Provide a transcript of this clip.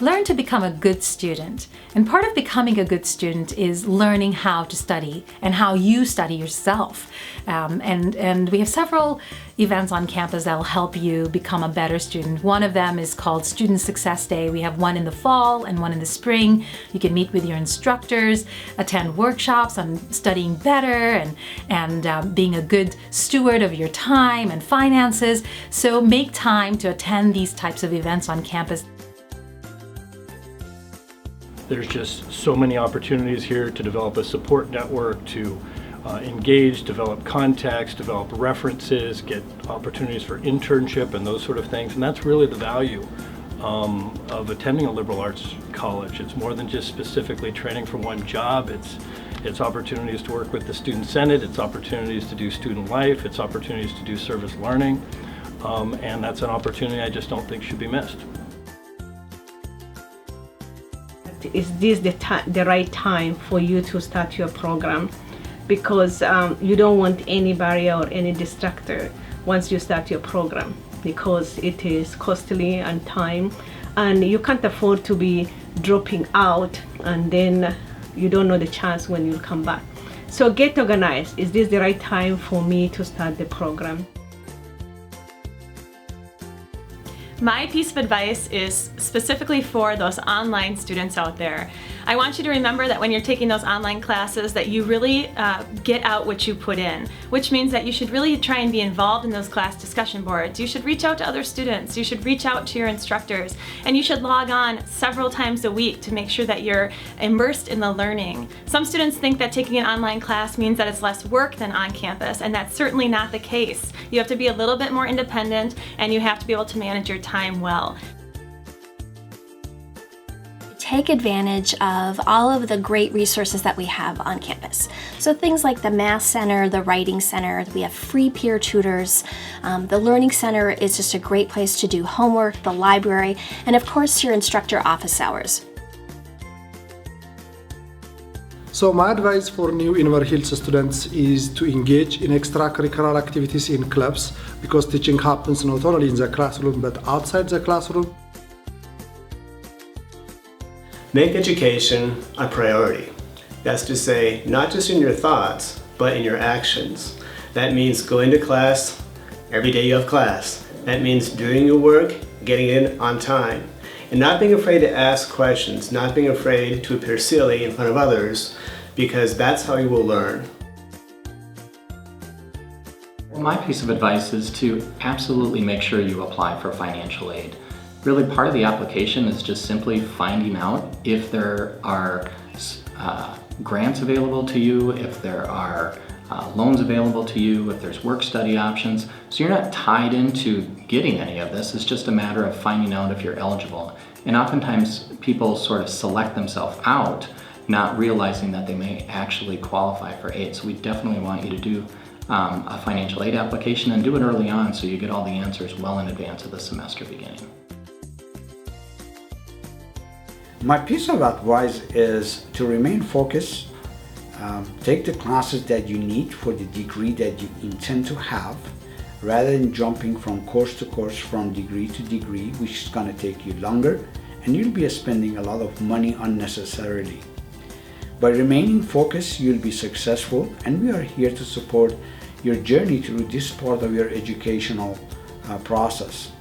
learn to become a good student. And part of becoming a good student is learning how to study and how you study yourself. And we have several events on campus that will help you become a better student. One of them is called Student Success Day. We have one in the fall and one in the spring. You can meet with your instructors, attend workshops on studying better and being a good steward of your time and finances. So make time to attend these types of events on campus. There's just so many opportunities here to develop a support network, to engage, develop contacts, develop references, get opportunities for internship and those sort of things. And that's really the value of attending a liberal arts college. It's more than just specifically training for one job. It's opportunities to work with the Student Senate, it's opportunities to do student life, it's opportunities to do service learning. And that's an opportunity I just don't think should be missed. Is this the right time for you to start your program? Because you don't want any barrier or any distractor once you start your program, because it is costly and time, and you can't afford to be dropping out and then you don't know the chance when you'll come back. So get organized. Is this the right time for me to start the program? My piece of advice is specifically for those online students out there. I want you to remember that when you're taking those online classes that you really get out what you put in, which means that you should really try and be involved in those class discussion boards. You should reach out to other students, you should reach out to your instructors, and you should log on several times a week to make sure that you're immersed in the learning. Some students think that taking an online class means that it's less work than on campus, and that's certainly not the case. You have to be a little bit more independent, and you have to be able to manage your time well. Take advantage of all of the great resources that we have on campus. So things like the Math Center, the Writing Center, we have free peer tutors. The Learning Center is just a great place to do homework, the library, and of course your instructor office hours. So my advice for new Inver Hills students is to engage in extracurricular activities in clubs, because teaching happens not only in the classroom but outside the classroom. Make education a priority. That's to say, not just in your thoughts, but in your actions. That means going to class every day you have class. That means doing your work, getting in on time, and not being afraid to ask questions, not being afraid to appear silly in front of others, because that's how you will learn. Well, my piece of advice is to absolutely make sure you apply for financial aid. Really, part of the application is just simply finding out if there are grants available to you, if there are loans available to you, if there's work-study options. So you're not tied into getting any of this. It's just a matter of finding out if you're eligible. And oftentimes people sort of select themselves out, not realizing that they may actually qualify for aid. So we definitely want you to do a financial aid application and do it early on so you get all the answers well in advance of the semester beginning. My piece of advice is to remain focused, take the classes that you need for the degree that you intend to have, rather than jumping from course to course, from degree to degree, which is going to take you longer, and you'll be spending a lot of money unnecessarily. By remaining focused, you'll be successful, and we are here to support your journey through this part of your educational process.